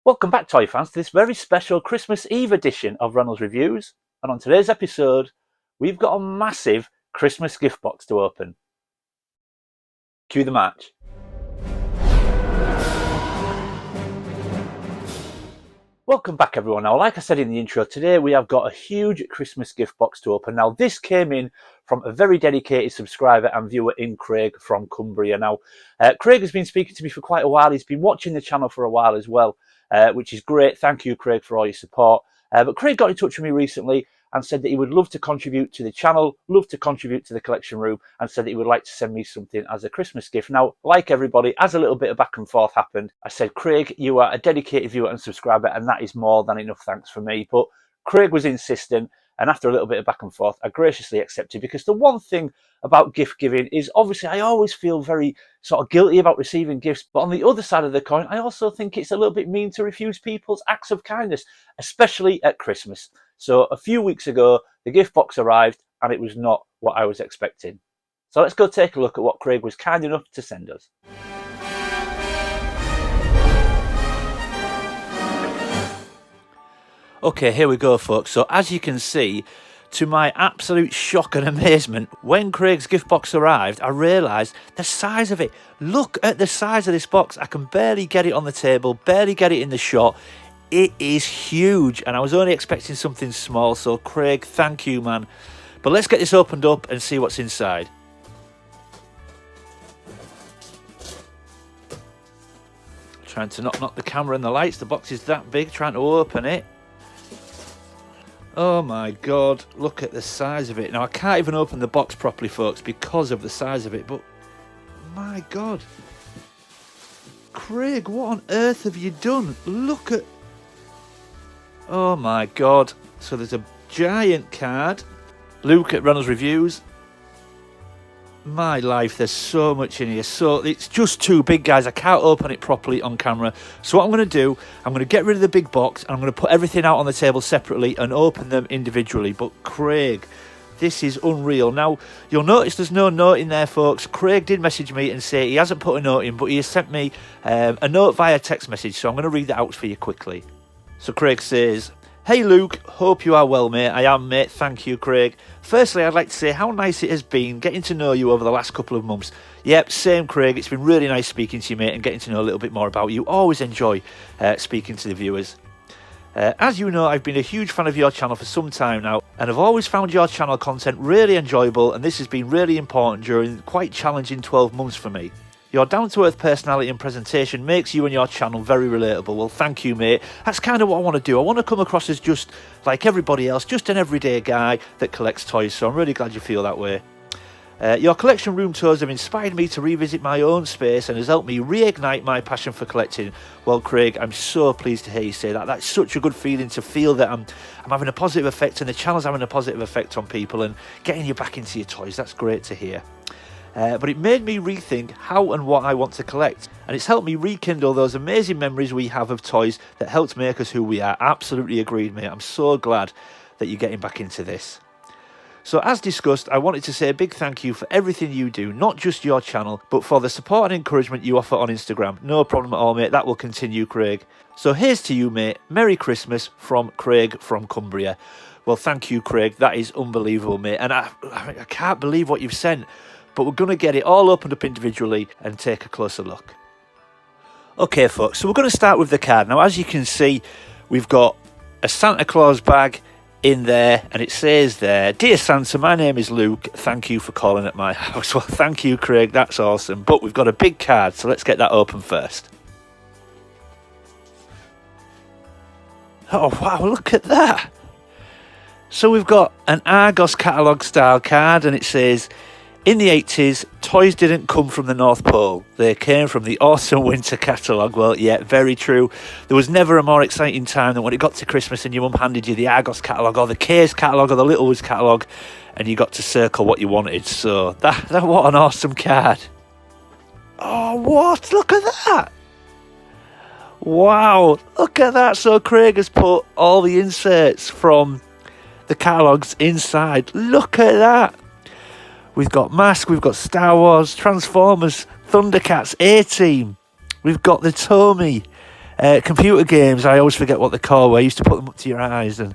Welcome back, toy fans, to this very special Christmas Eve edition of Reynolds Reviews. And on today's episode, we've got a massive Christmas gift box to open. Cue the match. Welcome back, everyone. Now, like I said in the intro, today we have got a huge Christmas gift box to open. Now, this came in from a very dedicated subscriber and viewer in Craig from Cumbria. Now, Craig has been speaking to me for quite a while. He's been watching the channel for a while as well, which is great. Thank you, Craig, for all your support. But Craig got in touch with me recently and said that he would love to contribute to the channel, love to contribute to the collection room, and said that he would like to send me something as a Christmas gift. Now, like everybody, as a little bit of back and forth happened, I said, Craig, you are a dedicated viewer and subscriber, and that is more than enough thanks for me. But Craig was insistent, and after a little bit of back and forth, I graciously accepted, because the one thing about gift giving is obviously I always feel very sort of guilty about receiving gifts, but on the other side of the coin, I also think it's a little bit mean to refuse people's acts of kindness, especially at Christmas. So a few weeks ago, the gift box arrived and it was not what I was expecting. So let's go take a look at what Craig was kind enough to send us. Okay, here we go, folks. So as you can see, to my absolute shock and amazement, when Craig's gift box arrived, I realised the size of it. Look at the size of this box. I can barely get it on the table, barely get it in the shot. It is huge, and I was only expecting something small, so Craig, thank you, man. But let's get this opened up and see what's inside. Trying to not knock the camera and the lights. The box is that big, trying to open it. Oh my God, look at the size of it. Now, I can't even open the box properly, folks, because of the size of it, but my God. Craig, what on earth have you done? Look at... Oh my God. So there's a giant card. Luke at Reynolds Reviews. My life, there's so much in here. So it's just too big, guys. I can't open it properly on camera. So what I'm going to do, I'm going to get rid of the big box and I'm going to put everything out on the table separately and open them individually. But Craig, this is unreal. Now, you'll notice there's no note in there, folks. Craig did message me and say he hasn't put a note in, but he has sent me a note via text message. So I'm going to read that out for you quickly. So Craig says, "Hey Luke, hope you are well, mate. I am, mate. Thank you, Craig. Firstly, I'd like to say how nice it has been getting to know you over the last couple of months." Yep, same, Craig. It's been really nice speaking to you, mate, and getting to know a little bit more about you. Always enjoy speaking to the viewers. As you know, I've been a huge fan of your channel for some time now, and I've always found your channel content really enjoyable, and this has been really important during quite challenging 12 months for me. Your down-to-earth personality and presentation makes you and your channel very relatable. Well, thank you, mate. That's kind of what I want to do. I want to come across as just like everybody else, just an everyday guy that collects toys, so I'm really glad you feel that way. Your collection room tours have inspired me to revisit my own space and has helped me reignite my passion for collecting. Well, Craig, I'm so pleased to hear you say that. That's such a good feeling to feel that I'm having a positive effect and the channel's having a positive effect on people and getting you back into your toys. That's great to hear. But it made me rethink how and what I want to collect, and it's helped me rekindle those amazing memories we have of toys that helped make us who we are. Absolutely agreed, mate. I'm so glad that you're getting back into this. So as discussed, I wanted to say a big thank you for everything you do, not just your channel, but for the support and encouragement you offer on Instagram. No problem at all, mate. That will continue, Craig. So here's to you, mate. Merry Christmas from Craig from Cumbria. Well, thank you, Craig. That is unbelievable, mate. And I can't believe what you've sent. But we're going to get it all opened up individually and take a closer look. Okay, folks, so we're going to start with the card. Now, as you can see, we've got a Santa Claus bag in there, and it says there, "Dear Santa, my name is Luke. Thank you for calling at my house." Well, thank you, Craig. That's awesome. But we've got a big card, so let's get that open first. Oh, wow, look at that. So we've got an Argos catalogue style card, and it says, "In the 80s, toys didn't come from the North Pole. They came from the autumn-winter catalogue." Well, yeah, very true. There was never a more exciting time than when it got to Christmas and your mum handed you the Argos catalogue or the K's catalogue or the Littlewoods catalogue and you got to circle what you wanted. So, that what an awesome card. Oh, what? Look at that. Wow, look at that. So Craig has put all the inserts from the catalogues inside. Look at that. We've got Mask, we've got Star Wars, Transformers, Thundercats, A-Team. We've got the Tommy. Computer games, I always forget what they're called, where you used to put them up to your eyes. And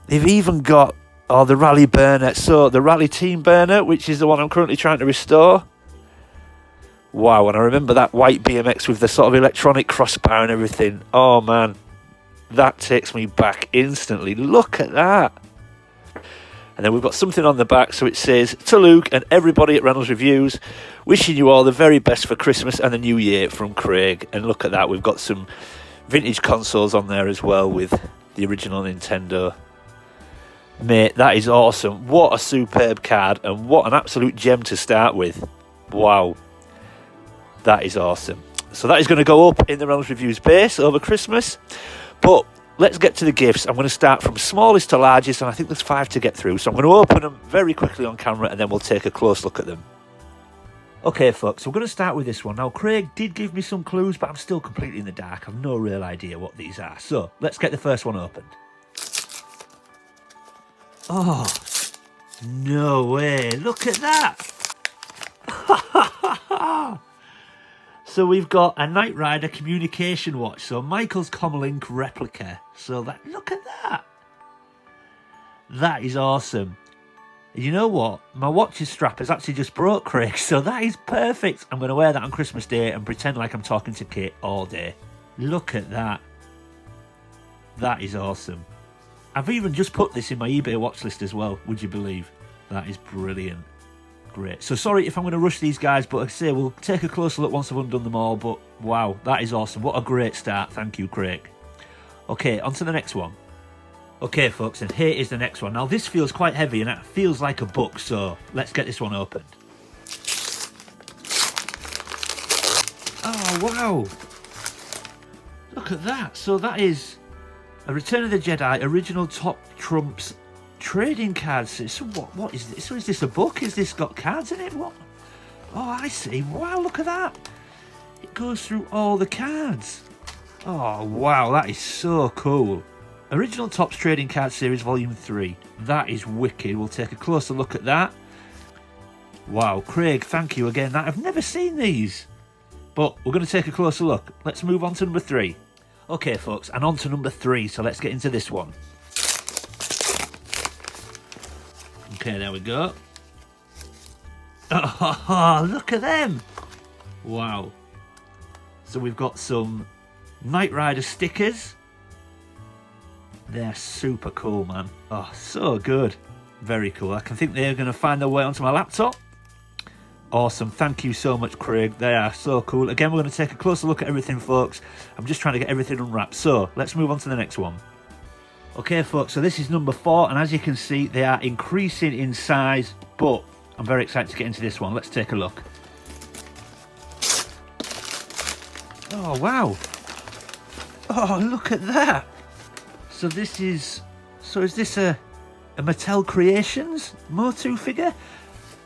they've even got, the Rally Burner. So the Rally Team Burner, which is the one I'm currently trying to restore. Wow, and I remember that white BMX with the sort of electronic crossbar and everything. Oh, man. That takes me back instantly. Look at that. And then we've got something on the back, so it says, to Luke and everybody at Reynolds Reviews, wishing you all the very best for Christmas and the New Year from Craig. And look at that, we've got some vintage consoles on there as well with the original Nintendo. Mate, that is awesome. What a superb card, and what an absolute gem to start with. Wow. That is awesome. So that is going to go up in the Reynolds Reviews base over Christmas. But let's get to the gifts. I'm going to start from smallest to largest, and I think there's 5 to get through. So I'm going to open them very quickly on camera, and then we'll take a close look at them. Okay, folks, so we're going to start with this one. Now, Craig did give me some clues, but I'm still completely in the dark. I've no real idea what these are. So let's get the first one opened. Oh, no way. Look at that. So we've got a Knight Rider communication watch. So Michael's Comlink replica. So that, look at that. That is awesome. And you know what? My watch's strap has actually just broke, Craig. So that is perfect. I'm going to wear that on Christmas Day and pretend like I'm talking to Kit all day. Look at that. That is awesome. I've even just put this in my eBay watch list as well. Would you believe? That is brilliant. Great. So sorry if I'm going to rush these guys, but like I say, we'll take a closer look once I've undone them all. But wow, that is awesome. What a great start. Thank you, Craig. Okay, on to the next one. Okay, folks, and here is the next one. Now, this feels quite heavy, and it feels like a book, so let's get this one opened. Oh, wow. Look at that. So that is a Return of the Jedi original Top Trumps trading cards. So what is this? So is this a book? Is this got cards in it? What? Oh, I see. Wow, look at that. It goes through all the cards. Oh, wow, that is so cool. Original Topps Trading Card Series Volume 3. That is wicked. We'll take a closer look at that. Wow, Craig, thank you again. I've never seen these. But we're going to take a closer look. Let's move on to number 3. Okay, folks, and on to number 3. So let's get into this one. Okay, there we go. Oh, look at them. Wow. So we've got some Knight Rider stickers. They're super cool, man. Oh, so good. Very cool. I can think they're going to find their way onto my laptop. Awesome. Thank you so much, Craig. They are so cool. Again, we're going to take a closer look at everything, folks. I'm just trying to get everything unwrapped. So let's move on to the next one. Okay, folks, so this is number 4, and as you can see, they are increasing in size, but I'm very excited to get into this one. Let's take a look. Oh, wow. Oh, look at that. So this is... So is this a Mattel Creations Motu figure?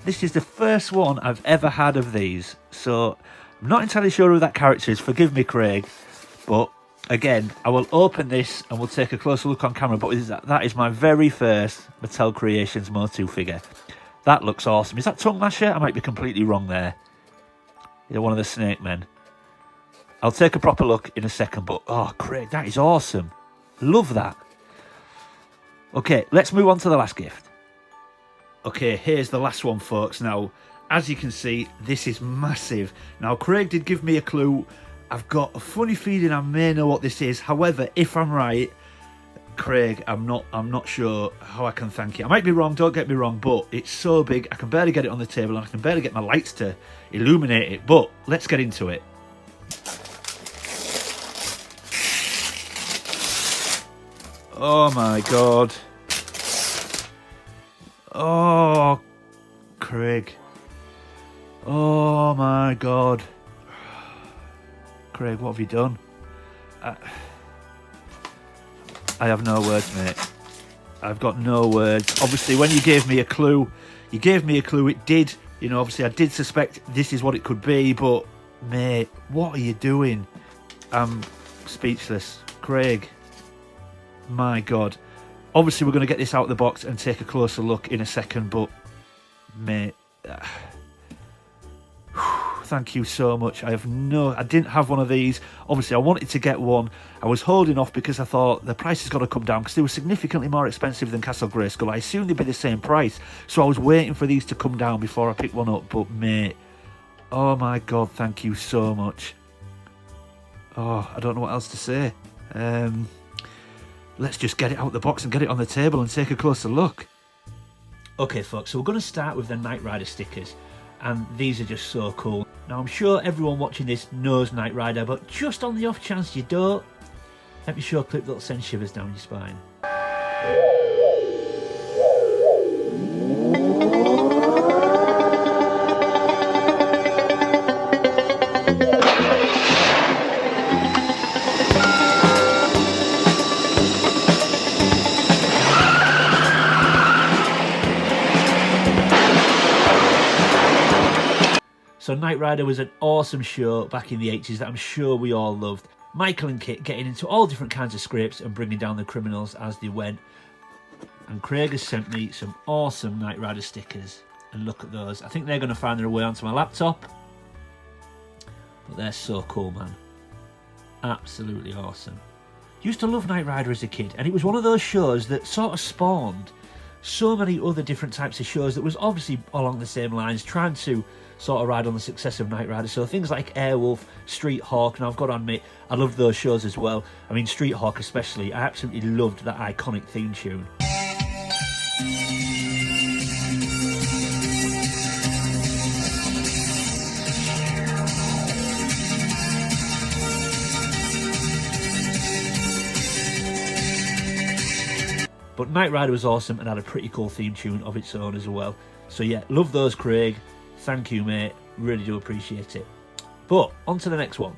This is the first one I've ever had of these. So I'm not entirely sure who that character is. Forgive me, Craig, but... Again, I will open this and we'll take a closer look on camera, but that is my very first Mattel Creations Motu figure. That looks awesome. Is that Tongue Lasher? I might be completely wrong there. You're one of the Snake Men. I'll take a proper look in a second, but oh, Craig, that is awesome. Love that. Okay, let's move on to the last gift. Okay, here's the last one, folks. Now, as you can see, this is massive. Now, Craig did give me a clue. I've got a funny feeling I may know what this is. However, if I'm right, Craig, I'm not sure how I can thank you. I might be wrong, don't get me wrong, but it's so big, I can barely get it on the table and I can barely get my lights to illuminate it. But let's get into it. Oh my God. Oh, Craig. Oh my God. Craig, what have you done? I have no words, mate. I've got no words. Obviously, when you gave me a clue, it did, you know, obviously I did suspect this is what it could be, but, mate, what are you doing? I'm speechless. Craig, my God. Obviously, we're going to get this out of the box and take a closer look in a second, but, mate, thank you so much. I didn't have one of these. Obviously, I wanted to get one. I was holding off because I thought the price has got to come down because they were significantly more expensive than Castle Grayskull. I assumed they'd be the same price. So I was waiting for these to come down before I picked one up. But mate, oh my God, thank you so much. Oh, I don't know what else to say. Let's just get it out of the box and get it on the table and take a closer look. Okay folks, so we're going to start with the Knight Rider stickers, and these are just so cool. Now I'm sure everyone watching this knows Knight Rider, but just on the off chance you don't, let me show a clip that'll send shivers down your spine. So Knight Rider was an awesome show back in the 80s that I'm sure we all loved. Michael and Kit getting into all different kinds of scrapes and bringing down the criminals as they went. And Craig has sent me some awesome Knight Rider stickers. And look at those. I think they're going to find their way onto my laptop. But they're so cool, man. Absolutely awesome. Used to love Knight Rider as a kid, and it was one of those shows that sort of spawned so many other different types of shows that was obviously along the same lines, trying to sort of ride on the success of Knight Rider. So things like Airwolf, Street Hawk, and I've got to admit, I loved those shows as well. I mean, Street Hawk especially, I absolutely loved that iconic theme tune. But Knight Rider was awesome and had a pretty cool theme tune of its own as well. So yeah, love those, Craig. Thank you, mate. Really do appreciate it. But on to the next one.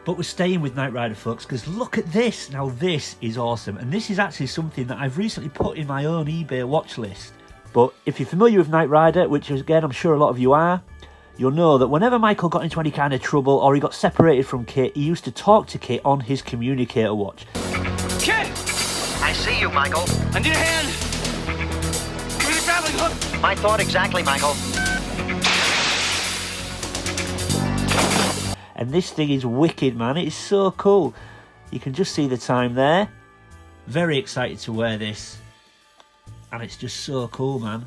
But we're staying with Knight Rider, folks, because look at this. Now this is awesome. And this is actually something that I've recently put in my own eBay watch list. But if you're familiar with Knight Rider, which again I'm sure a lot of you are, you'll know that whenever Michael got into any kind of trouble or he got separated from Kit, he used to talk to Kit on his communicator watch. Kit! I see you, Michael. I need a hand. Give me the grappling hook. My thought exactly, Michael. And this thing is wicked, man. It is so cool. You can just see the time there. Very excited to wear this. And it's just so cool, man.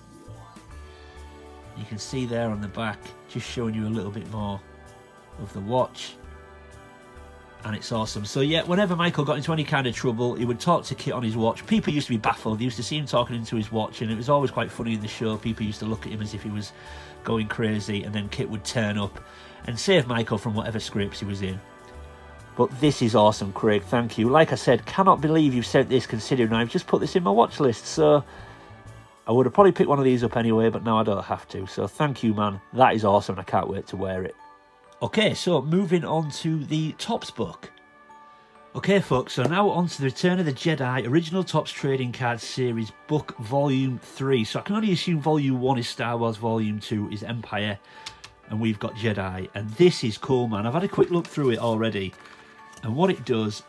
You can see there on the back, just showing you a little bit more of the watch. And it's awesome. So yeah, whenever Michael got into any kind of trouble, he would talk to Kit on his watch. People used to be baffled. They used to see him talking into his watch, and it was always quite funny in the show. People used to look at him as if he was going crazy, and then Kit would turn up and save Michael from whatever scrapes he was in. But this is awesome, Craig. Thank you. Like I said, cannot believe you've sent this, considering I've just put this in my watch list. So I would have probably picked one of these up anyway, but now I don't have to. So thank you, man. That is awesome. I can't wait to wear it. Okay, so moving on to the Topps book. Okay, folks, so now on to the Return of the Jedi Original Topps Trading Cards Series Book Volume 3. So I can only assume Volume 1 is Star Wars, Volume 2 is Empire, and we've got Jedi. And this is cool, man. I've had a quick look through it already. And what it does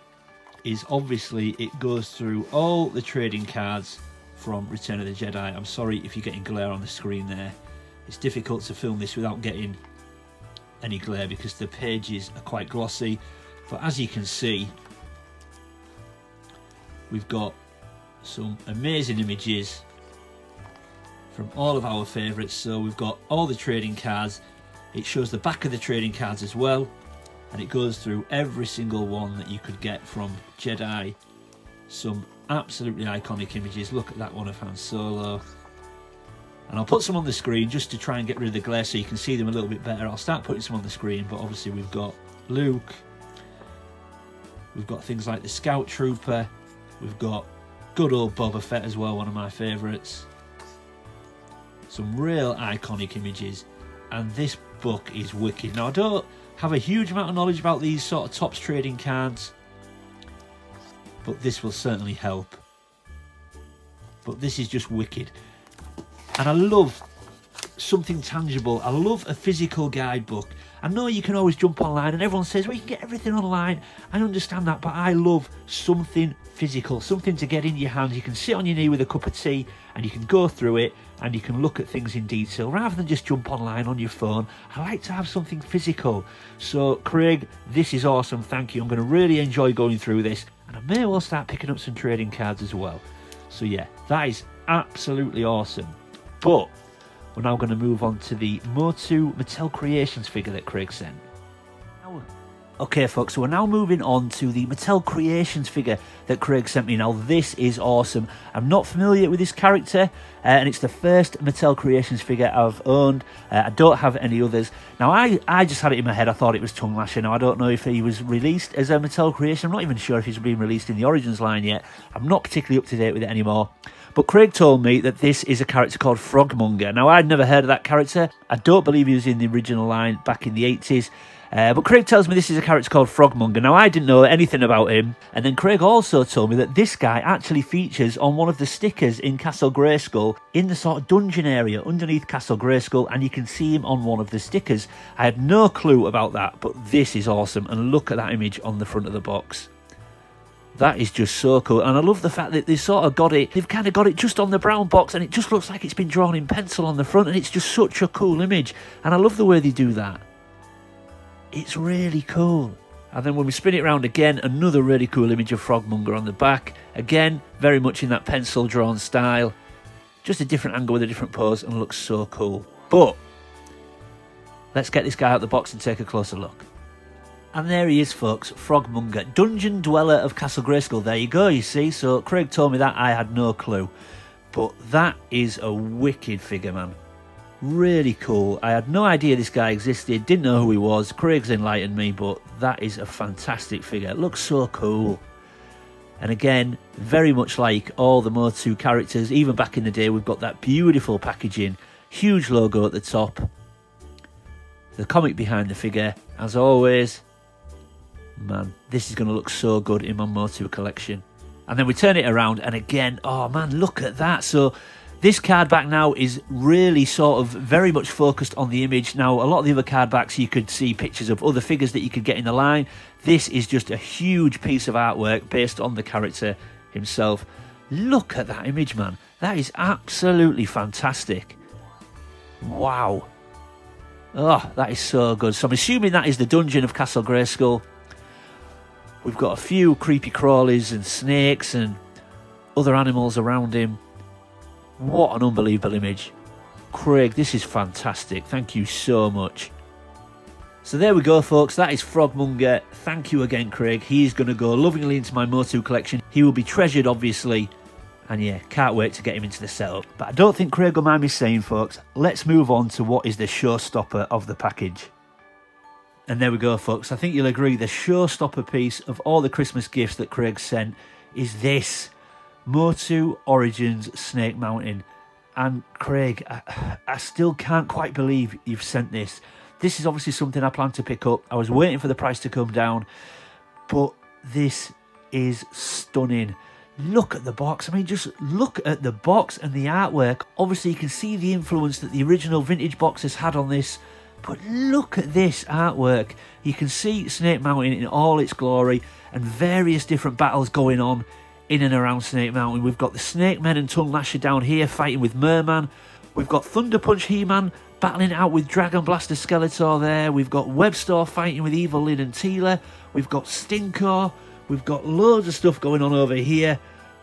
is, obviously, it goes through all the trading cards from Return of the Jedi. I'm sorry if you're getting glare on the screen there. It's difficult to film this without getting any glare because the pages are quite glossy. But as you can see, we've got some amazing images from all of our favourites. So we've got all the trading cards. It shows the back of the trading cards as well, and it goes through every single one that you could get from Jedi. Some absolutely iconic images. Look at that one of Han Solo. And I'll put some on the screen just to try and get rid of the glare so you can see them a little bit better. I'll start putting some on the screen, but obviously we've got Luke. We've got things like the Scout Trooper. We've got good old Boba Fett as well, one of my favourites. Some real iconic images. And this book is wicked. Now, I don't have a huge amount of knowledge about these sort of Topps trading cards, but this will certainly help. But this is just wicked. And I love something tangible. I love a physical guidebook. I know you can always jump online and everyone says, well, you can get everything online. I understand that, but I love something physical, something to get in your hands. You can sit on your knee with a cup of tea and you can go through it and you can look at things in detail rather than just jump online on your phone. I like to have something physical. So Craig, this is awesome. Thank you. I'm going to really enjoy going through this, and I may well start picking up some trading cards as well. So yeah, that is absolutely awesome. But we're now going to move on to the Motu Mattel Creations figure that Craig sent. Okay folks, so we're now moving on to the Mattel Creations figure that Craig sent me. Now this is awesome. I'm not familiar with this character, and it's the first Mattel Creations figure I've owned. I don't have any others. Now I just had it in my head, I thought it was Tongue Lasher. Now I don't know if he was released as a Mattel Creation. I'm not even sure if he's been released in the Origins line yet. I'm not particularly up to date with it anymore. But Craig told me that this is a character called Monger. Now I'd never heard of that character. I don't believe he was in the original line back in the 80s. But Craig tells me this is a character called Monger. Now, I didn't know anything about him. And then Craig also told me that this guy actually features on one of the stickers in Castle Grayskull in the sort of dungeon area underneath Castle Grayskull, and you can see him on one of the stickers. I had no clue about that, but this is awesome. And look at that image on the front of the box. That is just so cool. And I love the fact that they've kind of got it just on the brown box, and it just looks like it's been drawn in pencil on the front, and it's just such a cool image. And I love the way they do that. It's really cool. And then when we spin it around again, another really cool image of Monger on the back. Again, very much in that pencil drawn style. Just a different angle with a different pose, and looks so cool. But let's get this guy out of the box and take a closer look. And there he is, folks, Monger, Dungeon Dweller of Castle Grayskull. There you go, you see. So Craig told me that, I had no clue. But that is a wicked figure, man. Really cool. I had no idea this guy existed, didn't know who he was. Craig's enlightened me, but that is a fantastic figure. It looks so cool. And again, very much like all the Motu characters, even back in the day, we've got that beautiful packaging, huge logo at the top. The comic behind the figure, as always. Man, this is going to look so good in my Motu collection. And then we turn it around, and again, oh man, look at that. So this card back now is really sort of very much focused on the image. Now, a lot of the other card backs, you could see pictures of other figures that you could get in the line. This is just a huge piece of artwork based on the character himself. Look at that image, man. That is absolutely fantastic. Wow. Oh, that is so good. So I'm assuming that is the dungeon of Castle Grayskull. We've got a few creepy crawlies and snakes and other animals around him. What an unbelievable image. Craig, this is fantastic. Thank you so much. So there we go, folks. That is Monger. Thank you again, Craig. He's going to go lovingly into my Motu collection. He will be treasured, obviously. And yeah, can't wait to get him into the setup. But I don't think Craig will mind me saying, folks, let's move on to what is the showstopper of the package. And there we go, folks. I think you'll agree the showstopper piece of all the Christmas gifts that Craig sent is this Motu Origins Snake Mountain. And Craig, I still can't quite believe you've sent this. This is obviously something I plan to pick up. I was waiting for the price to come down, but this is stunning. Look at the box. I mean, just look at the box and the artwork. Obviously, you can see the influence that the original vintage boxes had on this, but look at this artwork. You can see Snake Mountain in all its glory and various different battles going on in and around Snake Mountain. We've got the Snake Men and Tongue Lasher down here fighting with Merman. We've got Thunder Punch He-Man battling it out with Dragon Blaster Skeletor there. We've got Webstor fighting with Evil Lyn and Teela. We've got Stinko. We've got loads of stuff going on over here.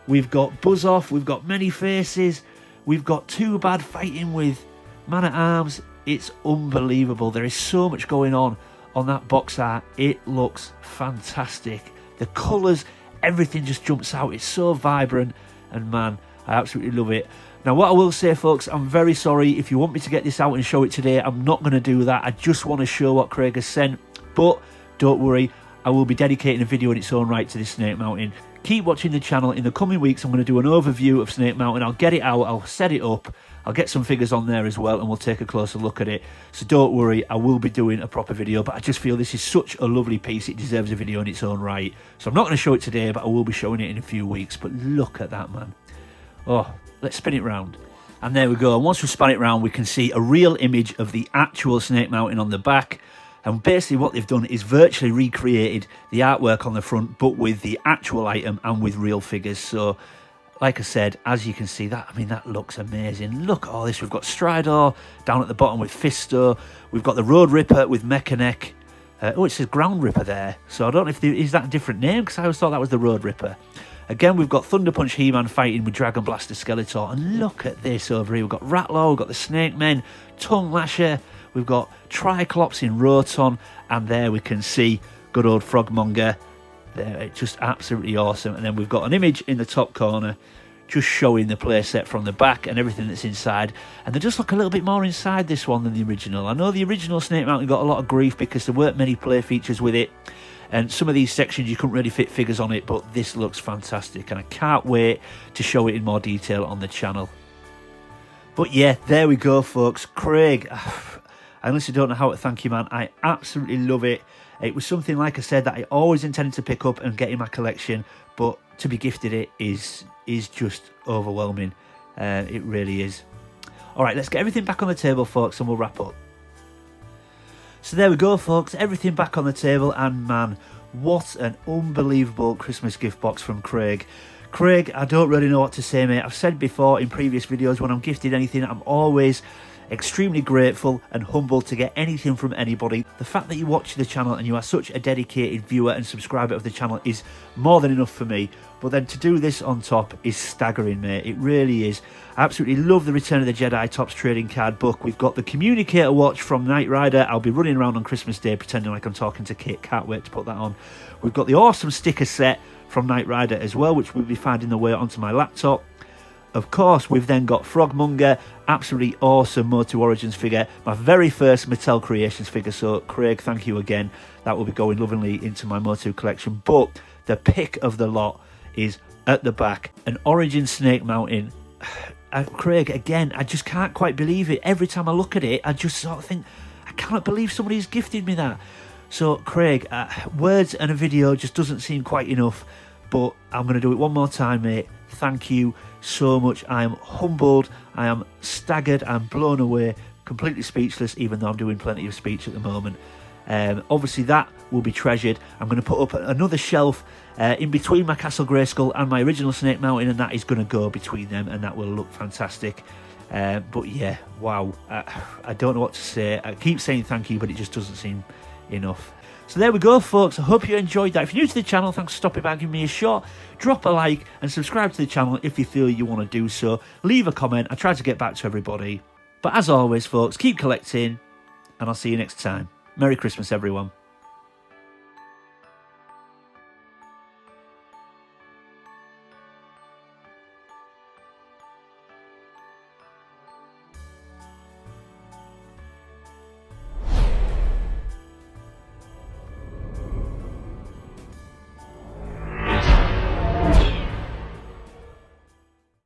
We've got Buzz Off. We've got Many Faces. We've got Too Bad fighting with Man-at-Arms. It's unbelievable. There is so much going on that box art. It looks fantastic. The colours, everything just jumps out. It's so vibrant, and man, I absolutely love it. Now, what I will say, folks, I'm very sorry. If you want me to get this out and show it today, I'm not going to do that. I just want to show what Craig has sent. But don't worry, I will be dedicating a video in its own right to this Snake Mountain. Keep watching the channel. In the coming weeks, I'm going to do an overview of Snake Mountain. I'll get it out, I'll set it up, I'll get some figures on there as well, and we'll take a closer look at it. So don't worry, I will be doing a proper video, but I just feel this is such a lovely piece. It deserves a video in its own right. So I'm not going to show it today, but I will be showing it in a few weeks. But look at that, man. Oh, let's spin it round. And there we go. And once we spun it round, we can see a real image of the actual Snake Mountain on the back. And basically what they've done is virtually recreated the artwork on the front, but with the actual item and with real figures. So, like I said, as you can see, that looks amazing. Look at all this. We've got Stridor down at the bottom with Fisto. We've got the Road Ripper with Mechanic. It says Ground Ripper there. So I don't know if is that a different name, because I always thought that was the Road Ripper. Again, we've got Thunder Punch He-Man fighting with Dragon Blaster Skeletor. And look at this over here. We've got Rattlor, we've got the Snake Men, Tongue Lasher. We've got Triclops in Roton. And there we can see good old Frogmonger. There, it's just absolutely awesome. And then we've got an image in the top corner just showing the playset from the back and everything that's inside. And they just look a little bit more inside this one than the original. I know the original Snake Mountain got a lot of grief because there weren't many play features with it. And some of these sections you couldn't really fit figures on it, but this looks fantastic. And I can't wait to show it in more detail on the channel. But yeah, there we go, folks. Craig, I honestly don't know how to thank you, man. I absolutely love it. It was something, like I said, that I always intended to pick up and get in my collection, but to be gifted it is just overwhelming. It really is. All right, let's get everything back on the table, folks, and we'll wrap up. So there we go, folks. Everything back on the table, and man, what an unbelievable Christmas gift box from Craig. Craig, I don't really know what to say, mate. I've said before in previous videos, when I'm gifted anything, I'm always extremely grateful and humbled to get anything from anybody. The fact that you watch the channel and you are such a dedicated viewer and subscriber of the channel is more than enough for me. But then to do this on top is staggering, mate. It really is. I absolutely love the Return of the Jedi Topps trading card book. We've got the Communicator watch from Knight Rider. I'll be running around on Christmas Day pretending like I'm talking to Kit. Can't wait to put that on. We've got the awesome sticker set from Knight Rider as well, which will be finding the way onto my laptop. Of course, we've then got Frogmonger, absolutely awesome Motu Origins figure, my very first Mattel Creations figure. So, Craig, thank you again. That will be going lovingly into my Motu collection. But the pick of the lot is at the back, an Origin Snake Mountain. Craig, again, I just can't quite believe it. Every time I look at it, I just sort of think, I cannot believe somebody's gifted me that. So, Craig, words and a video just doesn't seem quite enough, but I'm going to do it one more time, mate. Thank you so much. I am humbled, I am staggered, I'm blown away, completely speechless, even though I'm doing plenty of speech at the moment. Obviously that will be treasured. I'm going to put up another shelf in between my Castle Grayskull and my original Snake Mountain, and that is going to go between them, and that will look fantastic. But yeah, wow, I don't know what to say. I keep saying thank you, but it just doesn't seem enough. So there we go, folks. I hope you enjoyed that. If you're new to the channel, thanks for stopping by and giving me a shot. Drop a like and subscribe to the channel if you feel you want to do so. Leave a comment. I try to get back to everybody. But as always, folks, keep collecting, and I'll see you next time. Merry Christmas, everyone.